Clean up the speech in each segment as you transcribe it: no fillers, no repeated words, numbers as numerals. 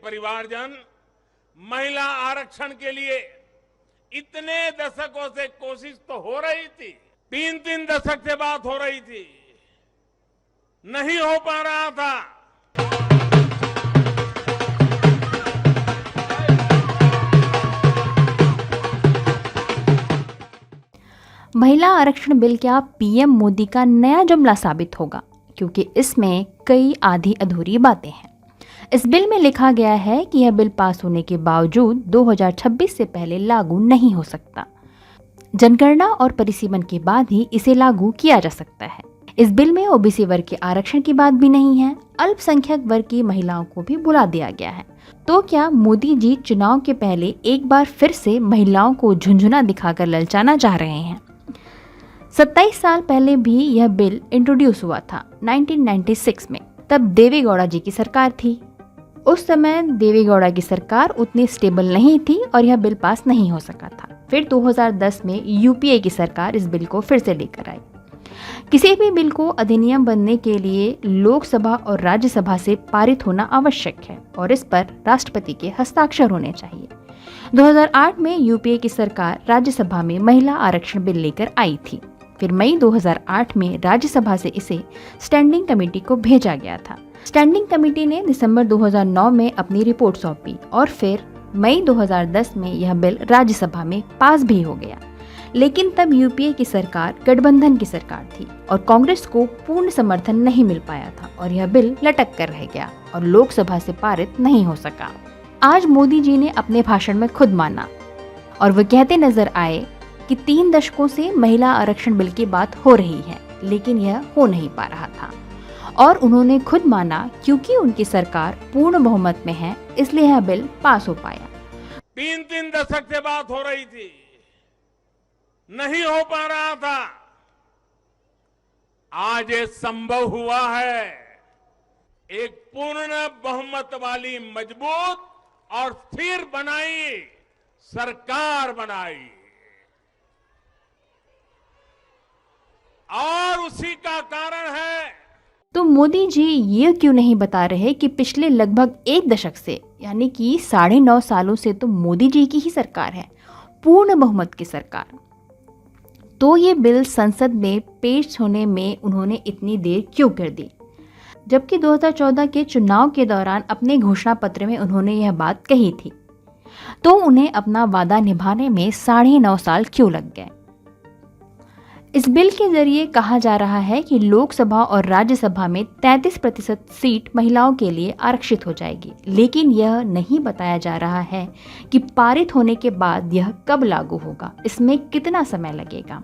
परिवारजन महिला आरक्षण के लिए इतने दशकों से कोशिश तो हो रही थी, 3-3 दशक से बात हो रही थी, नहीं हो पा रहा था। महिला आरक्षण बिल क्या पीएम मोदी का नया जुमला साबित होगा, क्योंकि इसमें कई आधी अधूरी बातें हैं। इस बिल में लिखा गया है कि यह बिल पास होने के बावजूद 2026 से पहले लागू नहीं हो सकता। जनगणना और परिसीमन के बाद ही इसे लागू किया जा सकता है। इस बिल में ओबीसी वर्ग के आरक्षण की बात भी नहीं है। अल्पसंख्यक वर्ग की महिलाओं को भी बुला दिया गया है। तो क्या मोदी जी चुनाव के पहले एक बार फिर से महिलाओं को झुंझुना दिखाकर ललचाना चाह रहे हैं? 27 साल पहले भी यह बिल इंट्रोड्यूस हुआ था 1996 में। तब देवे गौड़ा जी की सरकार थी। उस समय देवे गौड़ा की सरकार उतनी स्टेबल नहीं थी और यह बिल पास नहीं हो सका था। फिर 2010 में यूपीए की सरकार इस बिल को फिर से लेकर आई। किसी भी बिल को अधिनियम बनने के लिए लोकसभा और राज्यसभा से पारित होना आवश्यक है और इस पर राष्ट्रपति के हस्ताक्षर होने चाहिए। 2008 में यूपीए की सरकार राज्यसभा में महिला आरक्षण बिल लेकर आई थी। फिर मई 2008 में राज्यसभा से इसे स्टैंडिंग कमेटी को भेजा गया था। स्टैंडिंग कमेटी ने दिसंबर 2009 में अपनी रिपोर्ट सौंपी और फिर मई 2010 में यह बिल राज्यसभा में पास भी हो गया। लेकिन तब यूपीए की सरकार गठबंधन की सरकार थी और कांग्रेस को पूर्ण समर्थन नहीं मिल पाया था और यह बिल लटक कर रह गया और लोकसभा से पारित नहीं हो सका। आज मोदी जी ने अपने भाषण में खुद माना और वो कहते नजर आए कि 3 दशकों से महिला आरक्षण बिल की बात हो रही है, लेकिन यह हो नहीं पा रहा था। और उन्होंने खुद माना क्योंकि उनकी सरकार पूर्ण बहुमत में है, इसलिए यह बिल पास हो पाया। 3-3 दशक से बात हो रही थी, नहीं हो पा रहा था। आज ये संभव हुआ है। एक पूर्ण बहुमत वाली मजबूत और स्थिर बनाई सरकार बनाई और उसी का कारण है। तो मोदी जी ये क्यों नहीं बता रहे कि पिछले लगभग 1 दशक से, यानी कि 9.5 सालों से तो मोदी जी की ही सरकार है, पूर्ण बहुमत की सरकार। तो ये बिल संसद में पेश होने में उन्होंने इतनी देर क्यों कर दी, जबकि 2014 के चुनाव के दौरान अपने घोषणा पत्र में उन्होंने यह बात कही थी। तो उन्हें अपना वादा निभाने में 9.5 साल क्यों लग गए? इस बिल के जरिए कहा जा रहा है कि लोकसभा और राज्यसभा में 33% सीट महिलाओं के लिए आरक्षित हो जाएगी, लेकिन यह नहीं बताया जा रहा है कि पारित होने के बाद यह कब लागू होगा, इसमें कितना समय लगेगा।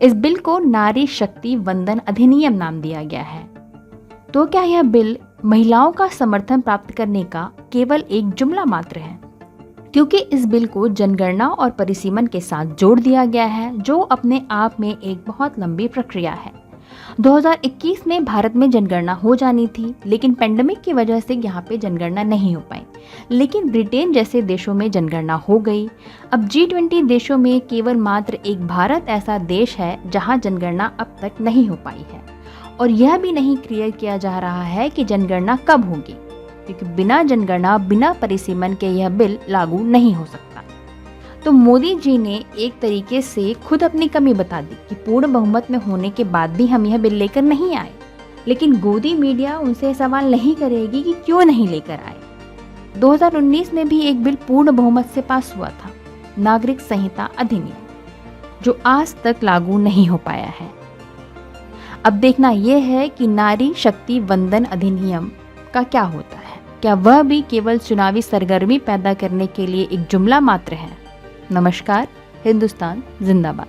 इस बिल को नारी शक्ति वंदन अधिनियम नाम दिया गया है। तो क्या यह बिल महिलाओं का समर्थन प्राप्त करने का केवल एक जुमला मात्र है? क्योंकि इस बिल को जनगणना और परिसीमन के साथ जोड़ दिया गया है, जो अपने आप में एक बहुत लंबी प्रक्रिया है। 2021 में भारत में जनगणना हो जानी थी, लेकिन पेंडेमिक की वजह से यहाँ पे जनगणना नहीं हो पाई। लेकिन ब्रिटेन जैसे देशों में जनगणना हो गई। अब G20 देशों में केवल मात्र एक भारत ऐसा देश है जहाँ जनगणना अब तक नहीं हो पाई है और यह भी नहीं क्लियर किया जा रहा है कि जनगणना कब होगी, क्योंकि बिना जनगणना बिना परिसीमन के यह बिल लागू नहीं हो सकता। तो मोदी जी ने एक तरीके से खुद अपनी कमी बता दी कि पूर्ण बहुमत में होने के बाद भी हम यह बिल लेकर नहीं आए। लेकिन गोदी मीडिया उनसे सवाल नहीं करेगी कि क्यों नहीं लेकर आए। 2019 में भी एक बिल पूर्ण बहुमत से पास हुआ था, नागरिक संहिता अधिनियम, जो आज तक लागू नहीं हो पाया है। अब देखना यह है कि नारी शक्ति वंदन अधिनियम का क्या होता है। क्या वह भी केवल चुनावी सरगर्मी पैदा करने के लिए एक जुमला मात्र है? नमस्कार, हिंदुस्तान जिंदाबाद।